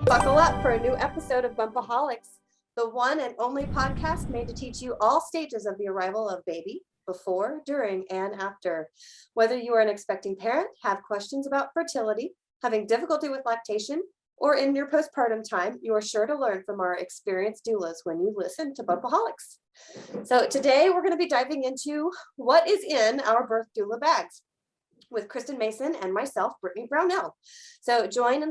Buckle up for a new episode of Bumpaholics, the one and only podcast made to teach you all stages of the arrival of baby, before, during, and after. Whether you are an expecting parent, have questions about fertility, having difficulty with lactation, or in your postpartum time, you are sure to learn from our experienced doulas when you listen to Bumpaholics. So today we're going to be diving into what is in our birth doula bags with Kristen Mason and myself, Brittany Brownell. So join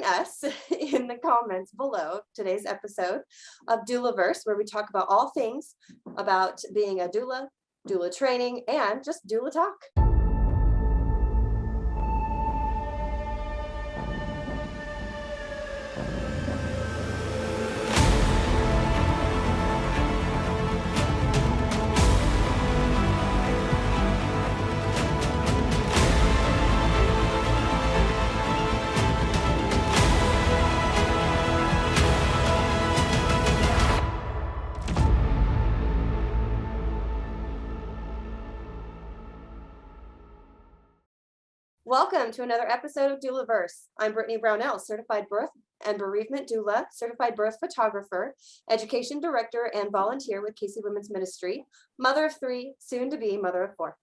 us in the comments below today's episode of Doulaverse, where we talk about all things about being a doula, doula training, and just doula talk. Welcome to another episode of Doulaverse. I'm Brittany Brownell, certified birth and bereavement doula, certified birth photographer, education director, and volunteer with Casey Women's Ministry, mother of 3, soon to be mother of 4.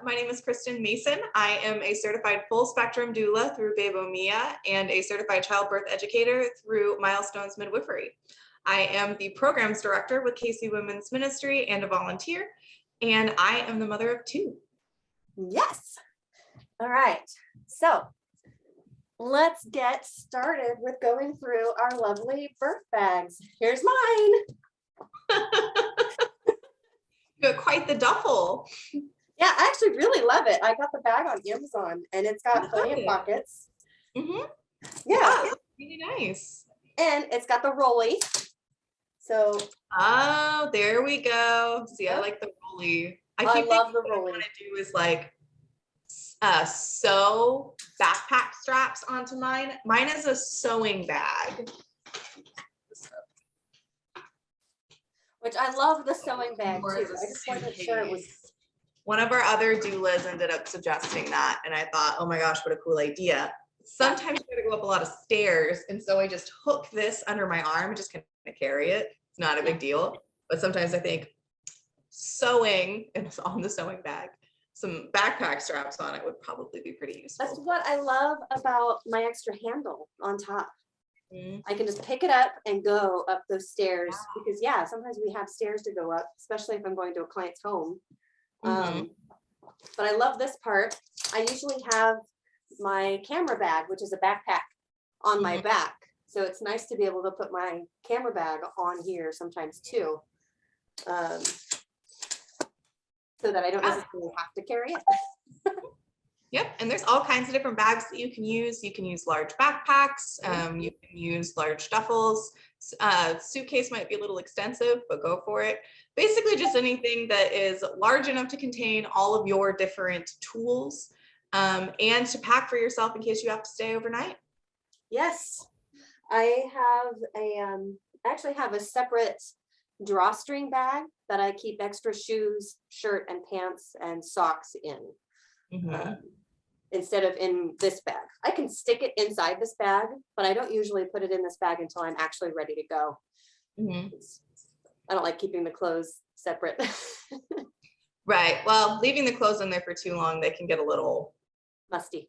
My name is Kristen Mason. I am a certified full spectrum doula through Bebo Mia and a certified childbirth educator through Milestones Midwifery. I am the programs director with Casey Women's Ministry and a volunteer, and I am the mother of 2. Yes. All right. So let's get started with going through our lovely birth bags. Here's mine. You got quite the duffel. Yeah, I actually really love it. I got the bag on Amazon and it's got plenty of pockets. Mm-hmm. Yeah. Really nice. And it's got the rolly. So. Oh, there we go. See, I like the rolly. I love the rolly. What I want to do is like sew backpack straps onto mine. Mine is a sewing bag. Which I love the sewing bag too. I just wasn't sure it was. One of our other doulas ended up suggesting that, and I thought, oh my gosh, what a cool idea. Sometimes you gotta go up a lot of stairs, and so I just hook this under my arm and just kind of carry it. It's not a big deal, but sometimes I think sewing, and it's on the sewing bag, some backpack straps on it would probably be pretty useful. That's what I love about my extra handle on top. I can just pick it up and go up those stairs because sometimes we have stairs to go up, especially if I'm going to a client's home. But I love this part. I usually have my camera bag, which is a backpack, on my back. So it's nice to be able to put my camera bag on here sometimes too. So that I don't necessarily have to carry it. Yep, and there's all kinds of different bags that you can use. You can use large backpacks, you can use large duffels. Suitcase might be a little extensive, but go for it. Basically just anything that is large enough to contain all of your different tools and to pack for yourself in case you have to stay overnight. Yes, I actually have a separate drawstring bag that I keep extra shoes, shirt, and pants and socks in. Instead of in this bag. I can stick it inside this bag, but I don't usually put it in this bag until I'm actually ready to go. I don't like keeping the clothes separate. Right. Well, leaving the clothes in there for too long, they can get a little musty.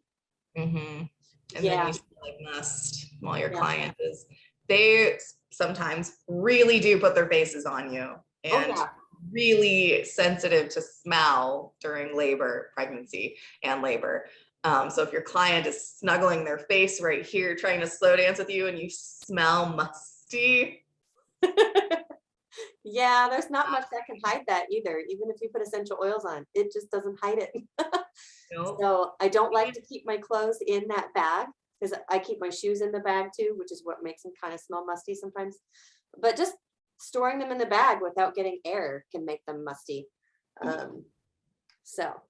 And then you feel like must while your client is. They sometimes really do put their faces on you and really sensitive to smell during labor, pregnancy, and labor. So if your client is snuggling their face right here, trying to slow dance with you, and you smell musty. Yeah, there's not much that can hide that either. Even if you put essential oils on, it just doesn't hide it. Nope. So I don't like to keep my clothes in that bag because I keep my shoes in the bag too, which is what makes them kind of smell musty sometimes. But just storing them in the bag without getting air can make them musty. So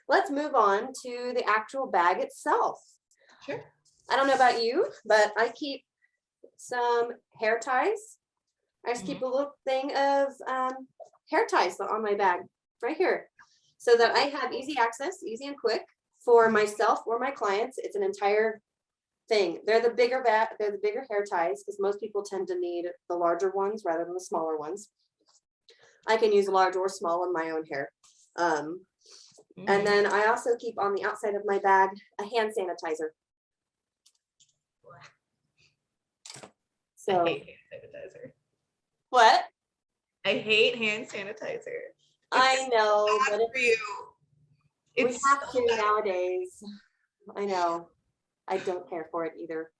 let's move on to the actual bag itself. Sure. I don't know about you, but I keep some hair ties. I just keep a little thing of hair ties on my bag right here so that I have easy access, easy and quick for myself or my clients. It's an entire thing. They're the bigger hair ties because most people tend to need the larger ones rather than the smaller ones. I can use large or small in my own hair. And then I also keep on the outside of my bag a hand sanitizer. So I hate hand sanitizer. what? I hate hand sanitizer. I know, bad but for you. We It's have so to bad. nowadays. I know. I don't care for it either.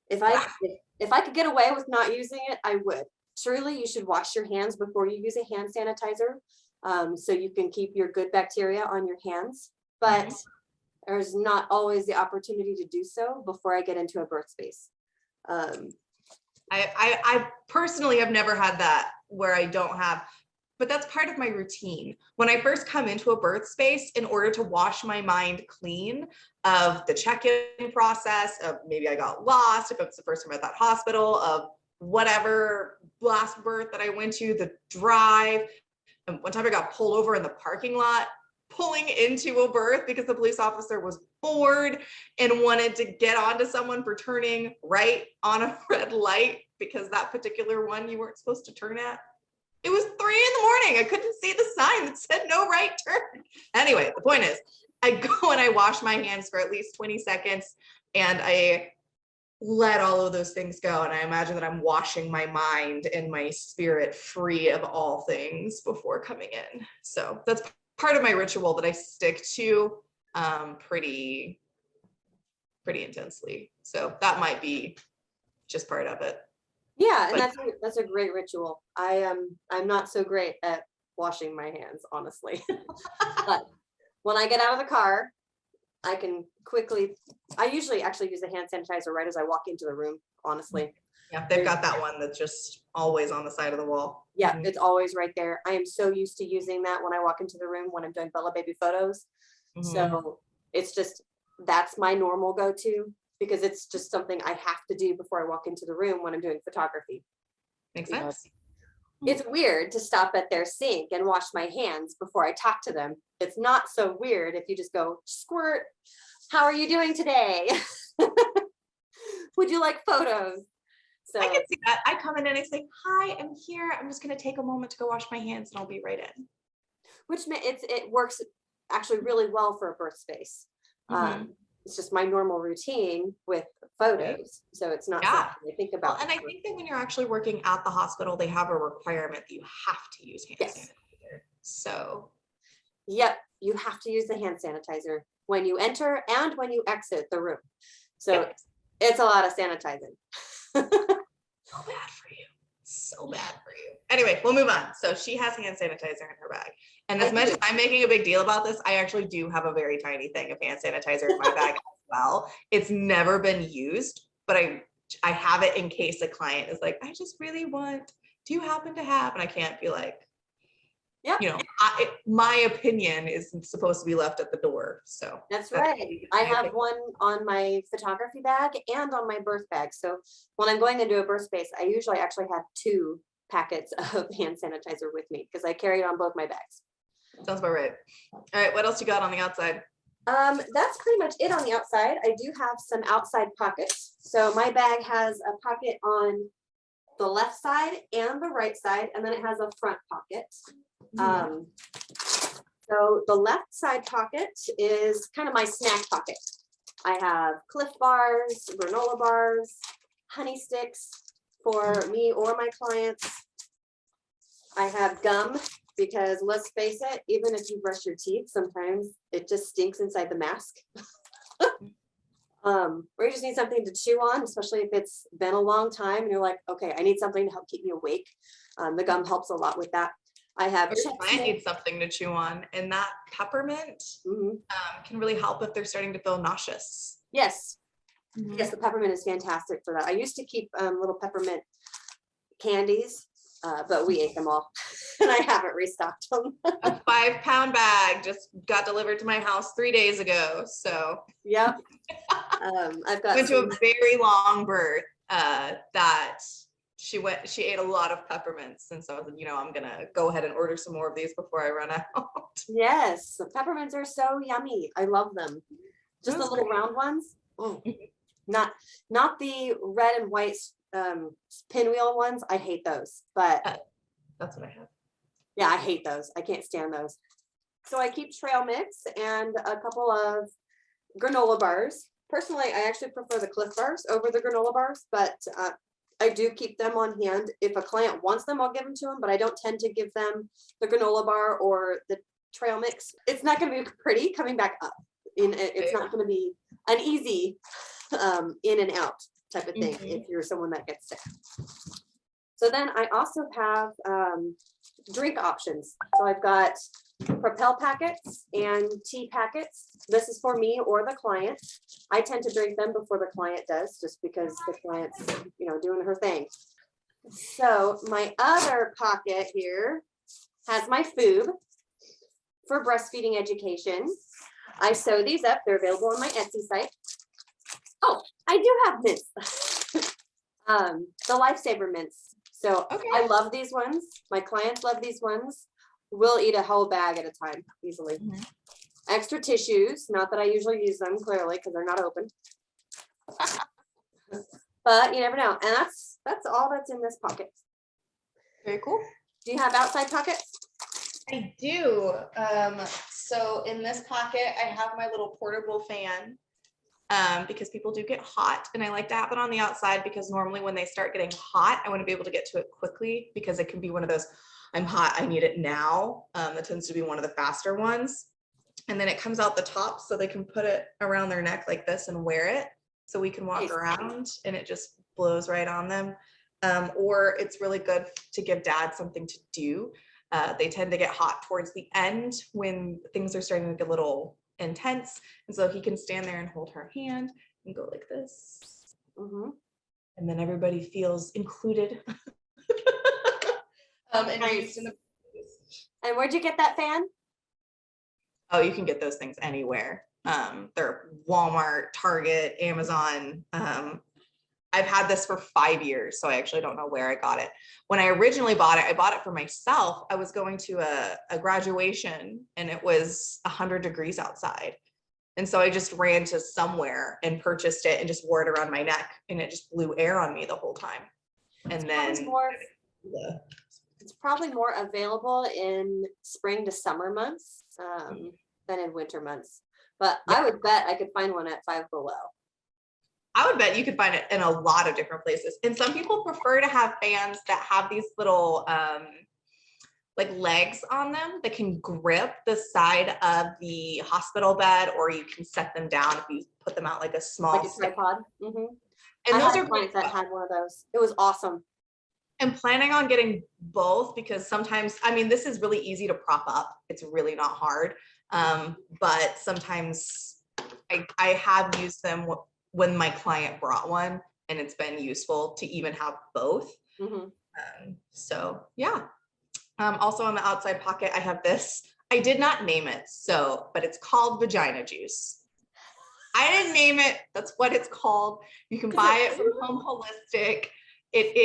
If I could get away with not using it, I would. Truly, you should wash your hands before you use a hand sanitizer, so you can keep your good bacteria on your hands. But there's not always the opportunity to do so before I get into a birth space. I personally have never had that where I don't have, but that's part of my routine. When I first come into a birth space, in order to wash my mind clean of the check-in process, of maybe I got lost, if it's the first time at that hospital, of whatever last birth that I went to, the drive. And one time I got pulled over in the parking lot, pulling into a birth because the police officer was bored and wanted to get onto someone for turning right on a red light because that particular one you weren't supposed to turn at. It was 3 a.m. I couldn't see the sign that said no right turn. Anyway, the point is, I go and I wash my hands for at least 20 seconds and I let all of those things go. And I imagine that I'm washing my mind and my spirit free of all things before coming in. So that's part of my ritual that I stick to pretty intensely. So that might be just part of it. Yeah, and that's a great ritual. I'm not so great at washing my hands, honestly. But when I get out of the car, I can quickly, I usually actually use the hand sanitizer right as I walk into the room, honestly. Yeah, they've got that one that's just always on the side of the wall. Yeah, it's always right there. I am so used to using that when I walk into the room when I'm doing Bella baby photos. So it's just, that's my normal go-to because it's just something I have to do before I walk into the room when I'm doing photography. Makes sense. It's weird to stop at their sink and wash my hands before I talk to them. It's not so weird if you just go, squirt, how are you doing today? Would you like photos? So I can see that. I come in and I say, hi, I'm here. I'm just going to take a moment to go wash my hands and I'll be right in. Which it works actually really well for a birth space. It's just my normal routine with photos. So it's not something I think about. Well, and I think that when you're actually working at the hospital, they have a requirement that you have to use hand sanitizer. So yep, you have to use the hand sanitizer when you enter and when you exit the room. So it's a lot of sanitizing. So bad for you. So bad for you. Anyway, we'll move on. So she has hand sanitizer in her bag. And as much as I'm making a big deal about this, I actually do have a very tiny thing of hand sanitizer in my bag as well. It's never been used, but I have it in case a client is like, I just really want, do you happen to have? And I can't be like, you know, my opinion is supposed to be left at the door. So that's right. I have one on my photography bag and on my birth bag. So when I'm going into a birth space, I usually actually have 2 packets of hand sanitizer with me because I carry it on both my bags. Sounds about right. All right, what else you got on the outside? That's pretty much it on the outside. I do have some outside pockets. So my bag has a pocket on the left side and the right side, and then it has a front pocket. So the left side pocket is kind of my snack pocket. I have Cliff Bars, granola bars, honey sticks for me or my clients. I have gum because let's face it, even if you brush your teeth, sometimes it just stinks inside the mask. Or you just need something to chew on, especially if it's been a long time and you're like, okay, I need something to help keep me awake. The gum helps a lot with that. I have I need something to chew on, and that peppermint can really help if they're starting to feel nauseous. Yes. Yes, the peppermint is fantastic for that. I used to keep little peppermint candies, but we ate them all and I haven't restocked them. A 5-pound bag just got delivered to my house 3 days ago. So yep. I've got went to a very long birth that she ate a lot of peppermints. And so, you know, I'm going to go ahead and order some more of these before I run out. Yes. The peppermints are so yummy. I love them. Just the little round ones. Not the red and white pinwheel ones. I hate those, but that's what I have. Yeah, I hate those. I can't stand those. So I keep trail mix and a couple of granola bars. Personally, I actually prefer the Cliff bars over the granola bars, but I do keep them on hand. If a client wants them, I'll give them to them, but I don't tend to give them the granola bar or the trail mix. It's not going to be pretty coming back up. It's not going to be an easy in and out type of thing if you're someone that gets sick. So then I also have drink options. So I've got Propel packets and tea packets. This is for me or the client. I tend to drink them before the client does, just because the client's, doing her thing. So my other pocket here has my FOOB for breastfeeding education. I sew these up. They're available on my Etsy site. Oh, I do have mints. The Lifesaver mints. So I love these ones. My clients love these ones. We'll eat a whole bag at a time easily. Extra tissues, not that I usually use them clearly because they're not open. But you never know. And that's all that's in this pocket. Very cool. Do you have outside pockets? I do. So in this pocket, I have my little portable fan because people do get hot, and I like to have it on the outside because normally when they start getting hot, I want to be able to get to it quickly because it can be one of those, I'm hot, I need it now. That tends to be one of the faster ones. And then it comes out the top so they can put it around their neck like this and wear it so we can walk around and it just blows right on them. Or it's really good to give dad something to do. They tend to get hot towards the end when things are starting to get a little intense. And so he can stand there and hold her hand and go like this. And then everybody feels included. Nice. And where'd you get that fan? Oh, you can get those things anywhere. They're Walmart, Target, Amazon. I've had this for 5 years, so I actually don't know where I got it. When I originally bought it, I bought it for myself. I was going to a graduation and it was 100 degrees outside. And so I just ran to somewhere and purchased it and just wore it around my neck, and it just blew air on me the whole time. And then it's probably more available in spring to summer months than in winter months. But I would bet I could find one at Five Below. I would bet you could find it in a lot of different places. And some people prefer to have fans that have these little like legs on them that can grip the side of the hospital bed, or you can set them down if you put them out like a small like a tripod. And I those had are clients that had one of those. It was awesome. I'm planning on getting both because sometimes, I mean, this is really easy to prop up. It's really not hard. But sometimes I have used them when my client brought one, and it's been useful to even have both. So yeah. Also on the outside pocket, I have this. I did not name it, but it's called Vagina Juice. I didn't name it. That's what it's called. You can buy it from Home Holistic. It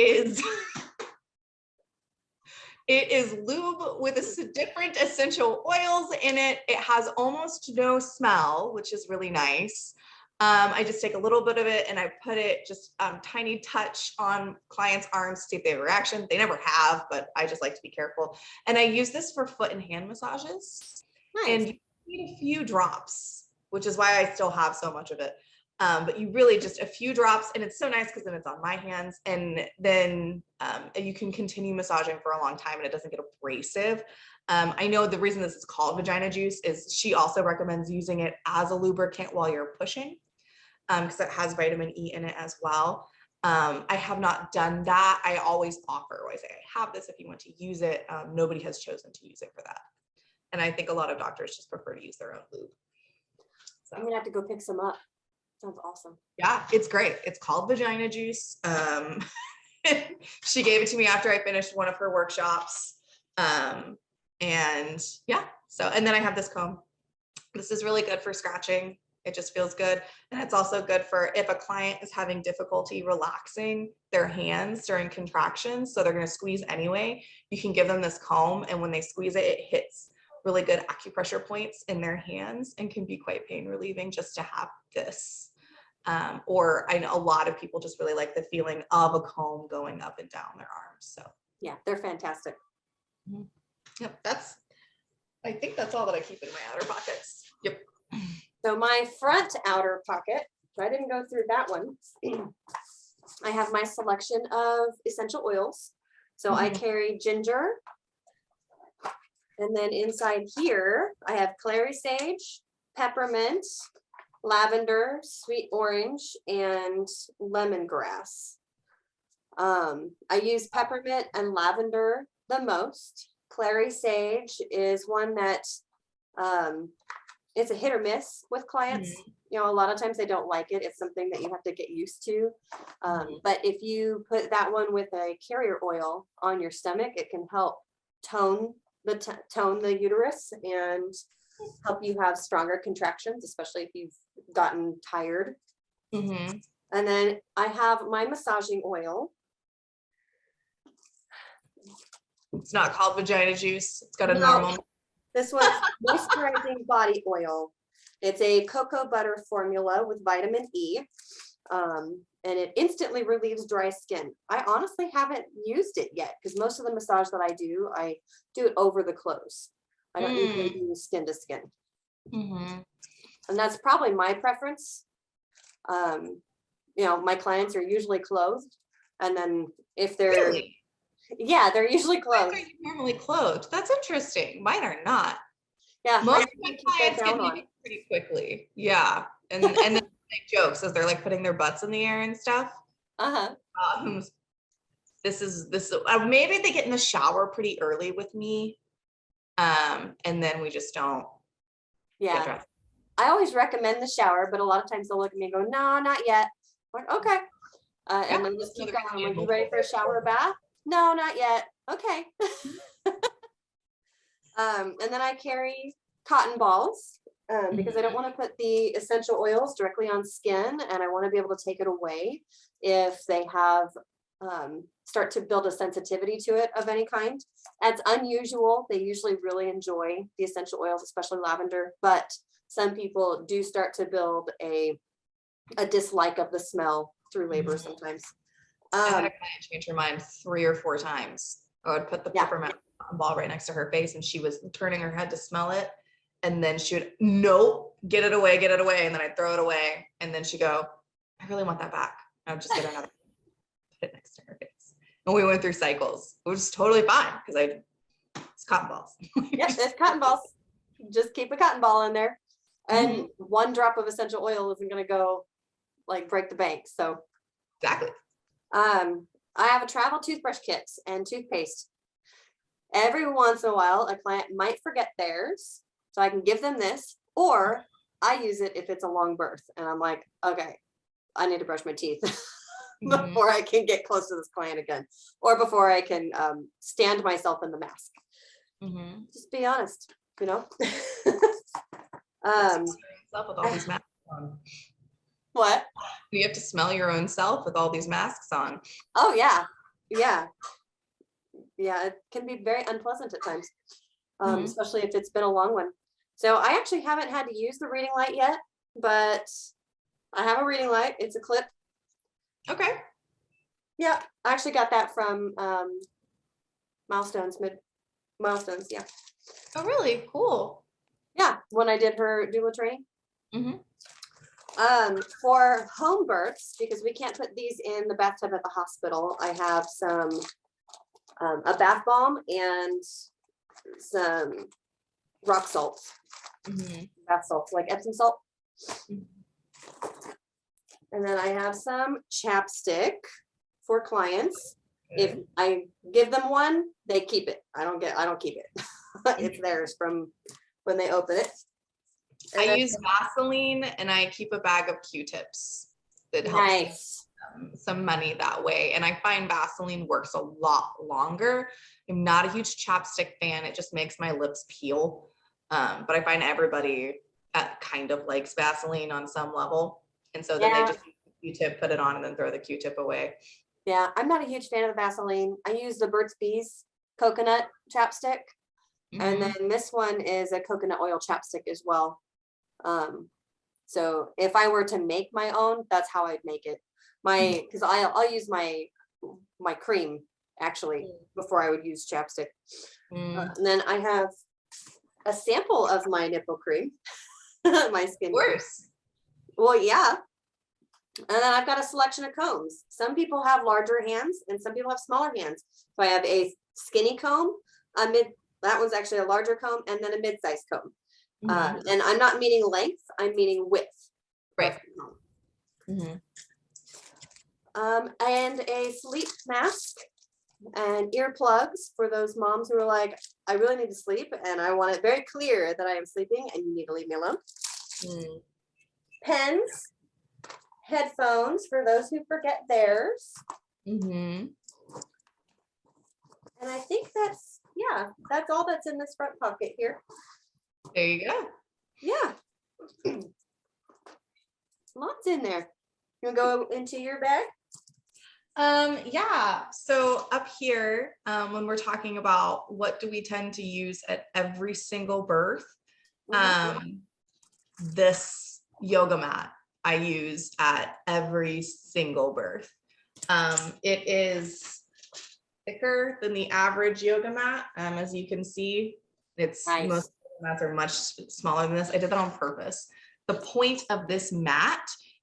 is lube with different essential oils in it. It has almost no smell, which is really nice. I just take a little bit of it and I put it just tiny touch on clients' arms to see if they have a reaction. They never have, but I just like to be careful. And I use this for foot and hand massages. And you need a few drops, which is why I still have so much of it. But you really just a few drops, and it's so nice because then it's on my hands, and then you can continue massaging for a long time and it doesn't get abrasive. I know the reason this is called Vagina Juice is she also recommends using it as a lubricant while you're pushing, because it has vitamin E in it as well. I have not done that. I always offer, I say, I have this if you want to use it. Nobody has chosen to use it for that. And I think a lot of doctors just prefer to use their own lube. So I'm gonna have to go pick some up. Sounds awesome. Yeah, it's great. It's called Vagina Juice. She gave it to me after I finished one of her workshops. And yeah, and then I have this comb. This is really good for scratching. It just feels good. And it's also good for if a client is having difficulty relaxing their hands during contractions, so they're going to squeeze anyway, you can give them this comb, and when they squeeze it, it hits really good acupressure points in their hands and can be quite pain relieving just to have this. Or I know a lot of people just really like the feeling of a comb going up and down their arms. So yeah, they're fantastic. Yep, I think that's all that I keep in my outer pockets. Yep. So my front outer pocket, so I didn't go through that one. I have my selection of essential oils. So I carry ginger. And then inside here, I have clary sage, peppermint, lavender, sweet orange, and lemongrass. I use peppermint and lavender the most. Clary sage is one that it's a hit or miss with clients. You know, a lot of times they don't like it. It's something that you have to get used to. But if you put that one with a carrier oil on your stomach, it can help tone the uterus and help you have stronger contractions, especially if you've gotten tired. And then I have my massaging oil. It's not called Vagina Juice. It's got a normal. This one's moisturizing body oil. It's a cocoa butter formula with vitamin E. And it instantly relieves dry skin. I honestly haven't used it yet because most of the massage that I do it over the clothes. I don't usually do skin to skin. And that's probably my preference. You know, my clients are usually clothed. And then if they're, yeah, they're usually clothed. Why are you normally clothed? That's interesting. Mine are not. Yeah. Most of my clients get naked pretty quickly. Yeah. And then make jokes as they're like putting their butts in the air and stuff. This is maybe they get in the shower pretty early with me. And then we just don't. Yeah. I always recommend the shower, but a lot of times they'll look at me and go, no, not yet. I'm like, okay. And then just keep going. I'm like, you ready for a shower or bath? No, not yet. Okay. And then I carry cotton balls because I don't want to put the essential oils directly on skin, and I want to be able to take it away if they have start to build a sensitivity to it of any kind. That's unusual. They usually really enjoy the essential oils, especially lavender, but some people do start to build a dislike of the smell through labor sometimes. I had a client change her mind 3 or 4 times. I would put the peppermint ball right next to her face and she was turning her head to smell it. And then she would, no, get it away. And then I'd throw it away. And then she'd go, I really want that back. I would just get another, put it next to her face. And we went through cycles. It was totally fine because it's cotton balls. Yep, it's cotton balls. Just keep a cotton ball in there. And 1 drop of essential oil isn't going to go like break the bank. So exactly. I have a travel toothbrush kits and toothpaste. Every once in a while, a client might forget theirs, so I can give them this, or I use it if it's a long birth and I'm like, okay, I need to brush my teeth before I can get close to this client again, or before I can stand myself in the mask. Just be honest, you know. With all these masks on. What? You have to smell your own self with all these masks on. Oh yeah, it can be very unpleasant at times, especially if it's been a long one. So I actually haven't had to use the reading light yet, but I have a reading light. It's a clip. Okay. Yeah, I actually got that from Milestones. Yeah. Oh, really? Cool. Yeah, when I did her doula training. For home births, because we can't put these in the bathtub at the hospital, I have some a bath bomb and some rock salts, bath salts like Epsom salt. And then I have some chapstick for clients. If I give them one, they keep it. I don't keep it. It's theirs from when they open it. And I use Vaseline and I keep a bag of Q-tips. That helps some money that way. And I find Vaseline works a lot longer. I'm not a huge chapstick fan. It just makes my lips peel. But I find everybody kind of likes Vaseline on some level. And so then they just use the Q-tip, put it on, and then throw the Q-tip away. Yeah, I'm not a huge fan of the Vaseline. I use the Burt's Bees coconut chapstick. And then this one is a coconut oil chapstick as well. So if I were to make my own, that's how I'd make it. Because I'll use my cream actually before I would use chapstick. And then I have a sample of my nipple cream, my skin. Of course. Well, yeah. And then I've got a selection of combs. Some people have larger hands and some people have smaller hands. So I have a skinny comb, that one's actually a larger comb, and then a mid-sized comb. And I'm not meaning length, I'm meaning width. Right. And a sleep mask and earplugs for those moms who are like, I really need to sleep and I want it very clear that I am sleeping and you need to leave me alone. Pens, headphones for those who forget theirs. And I think that's all that's in this front pocket here. There you go. Yeah. Lots in there. You want to go into your bag? Yeah. So up here, when we're talking about what do we tend to use at every single birth, this yoga mat I used at every single birth. It is thicker than the average yoga mat. As you can see, it's nice. Most mats are much smaller than this. I did that on purpose. The point of this mat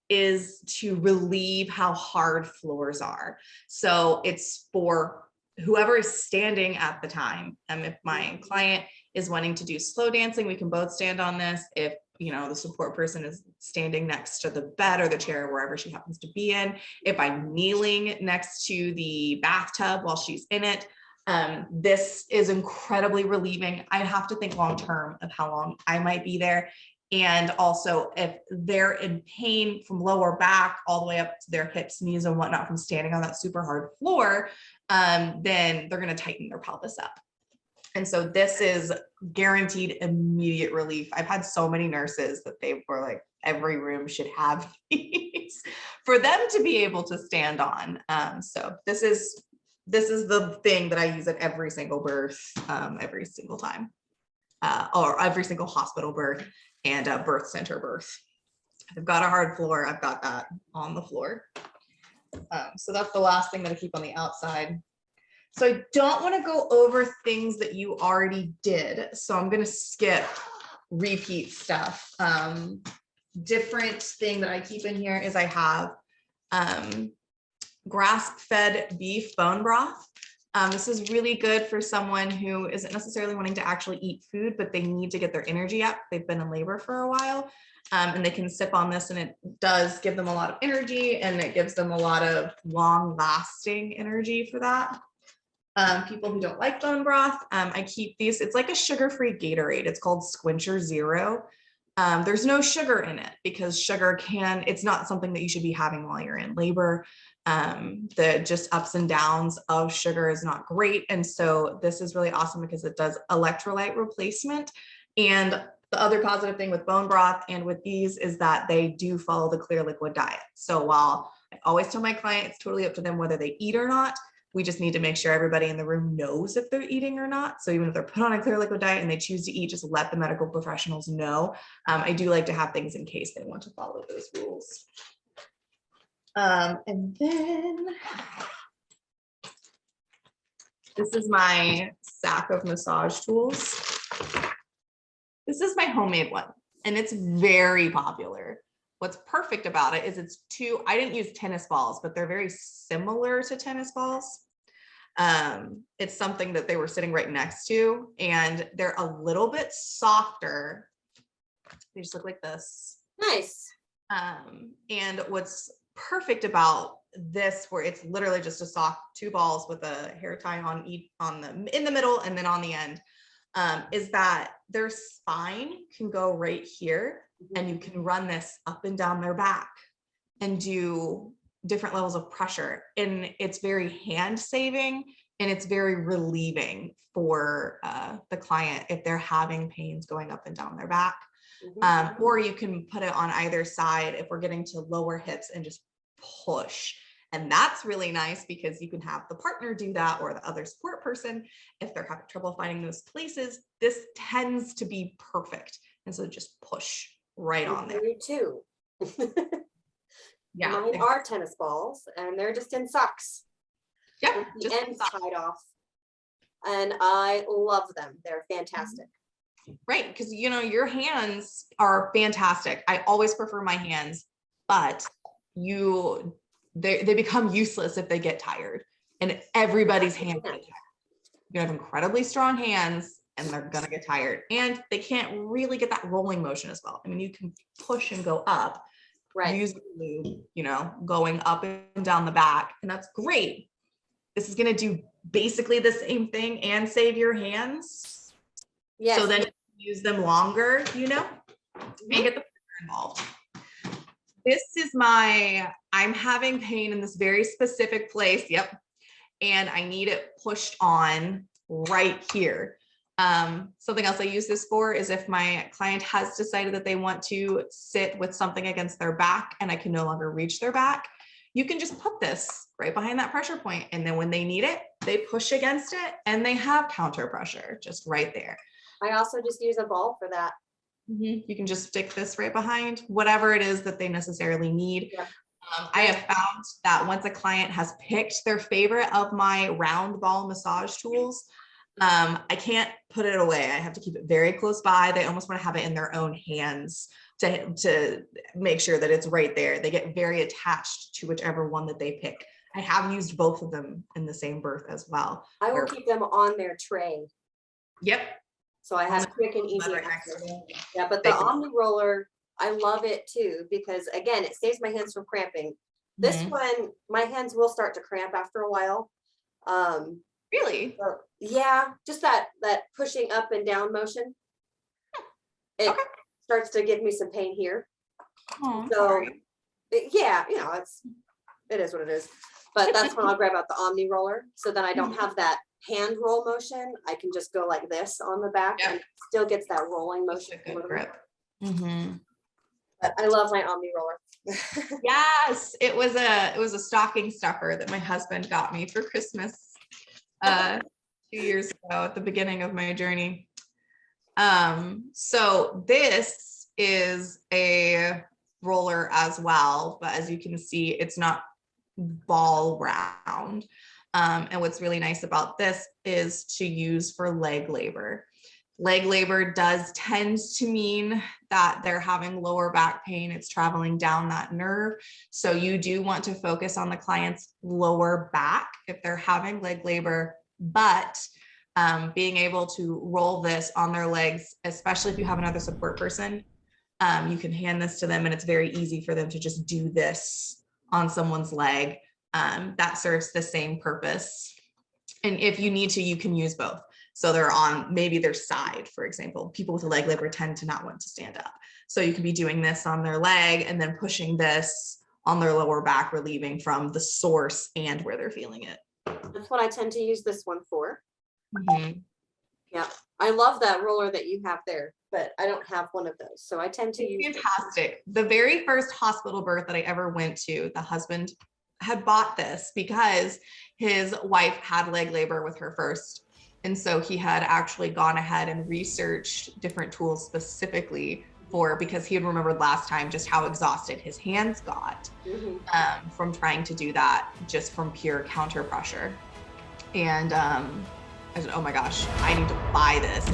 is to relieve how hard floors are. So it's for whoever is standing at the time. If my client is wanting to do slow dancing, we can both stand on this. If the support person is standing next to the bed or the chair, wherever she happens to be in. If I'm kneeling next to the bathtub while she's in it, this is incredibly relieving. I have to think long-term of how long I might be there. And also if they're in pain from lower back all the way up to their hips, knees and whatnot from standing on that super hard floor, then they're going to tighten their pelvis up. And so this is guaranteed immediate relief. I've had so many nurses that they were like, every room should have these for them to be able to stand on. So this is the thing that I use at every single birth, every single time, or every single hospital birth and birth center birth. If I've got a hard floor, I've got that on the floor. So that's the last thing that I keep on the outside. So I don't want to go over things that you already did. So I'm going to skip repeat stuff. Different thing that I keep in here is I have grass-fed beef bone broth. This is really good for someone who isn't necessarily wanting to actually eat food, but they need to get their energy up. They've been in labor for a while. And they can sip on this and it does give them a lot of energy and it gives them a lot of long-lasting energy for that. People who don't like bone broth, I keep these. It's like a sugar-free Gatorade. It's called Squincher Zero. There's no sugar in it because it's not something that you should be having while you're in labor. The just ups and downs of sugar is not great. And so this is really awesome because it does electrolyte replacement. And the other positive thing with bone broth and with these is that they do follow the clear liquid diet. So while I always tell my client it's totally up to them whether they eat or not, we just need to make sure everybody in the room knows if they're eating or not. So even if they're put on a clear liquid diet and they choose to eat, just let the medical professionals know. I do like to have things in case they want to follow those rules. And then this is my sack of massage tools. This is my homemade one and it's very popular. What's perfect about it is I didn't use tennis balls, but they're very similar to tennis balls. It's something that they were sitting right next to and they're a little bit softer. They just look like this. Nice. And what's perfect about this, where it's literally just a soft two balls with a hair tie in the middle and then on the end, is that their spine can go right here and you can run this up and down their back and do different levels of pressure. And it's very hand saving and it's very relieving for the client if they're having pains going up and down their back. Or you can put it on either side if we're getting to lower hips and just push. And that's really nice because you can have the partner do that or the other support person. If they're having trouble finding those places, this tends to be perfect. And so just push right on there. You too. Yeah. Mine are tennis balls and they're just in socks. Yeah. With the Just ends tied off. And I love them. They're fantastic. Right. Because, you know, your hands are fantastic. I always prefer my hands, but they become useless if they get tired, and everybody's hands get tired. You have incredibly strong hands and they're going to get tired, and they can't really get that rolling motion as well. I mean, you can push and go up, Right. use the lube, you know, going up and down the back, and that's great. This is going to do basically the same thing and save your hands. Yes. So then you use them longer, you know, and get the pressure involved. This is I'm having pain in this very specific place. Yep. And I need it pushed on right here. Something else I use this for is if my client has decided that they want to sit with something against their back and I can no longer reach their back, you can just put this right behind that pressure point. And then when they need it, they push against it and they have counter pressure just right there. I also just use a ball for that. You can just stick this right behind whatever it is that they necessarily need. Yeah. I have found that once a client has picked their favorite of my round ball massage tools, I can't put it away. I have to keep it very close by. They almost want to have it in their own hands to make sure that it's right there. They get very attached to whichever one that they pick. I have used both of them in the same birth as well. I will keep them on their tray. Yep. So I have quick and easy access. Yeah, but the Omni roller, I love it too, because again, it saves my hands from cramping. This one, my hands will start to cramp after a while. Really? So, yeah, just that pushing up and down motion. It starts to give me some pain here. Oh, so yeah, you know, it is what it is. But that's when I'll grab out the Omni roller. So then I don't have that hand roll motion. I can just go like this on the back and it still gets that rolling motion. Good grip. But I love my Omni roller. Yes, it was a stocking stuffer that my husband got me for Christmas 2 years ago at the beginning of my journey. So this is a roller as well, but as you can see, it's not ball round. And what's really nice about this is to use for leg labor. Leg labor does tend to mean that they're having lower back pain. It's traveling down that nerve. So you do want to focus on the client's lower back if they're having leg labor, but being able to roll this on their legs, especially if you have another support person, you can hand this to them and it's very easy for them to just do this on someone's leg. That serves the same purpose. And if you need to, you can use both. So they're on maybe their side, for example. People with a leg labor tend to not want to stand up. So you could be doing this on their leg and then pushing this on their lower back, relieving from the source and where they're feeling it. That's what I tend to use this one for. Yeah, I love that roller that you have there, but I don't have one of those. So I tend to use fantastic. The very first hospital birth that I ever went to, the husband had bought this because his wife had leg labor with her first. And so he had actually gone ahead and researched different tools specifically because he had remembered last time just how exhausted his hands got from trying to do that just from pure counter pressure. And I said, oh my gosh, I need to buy this.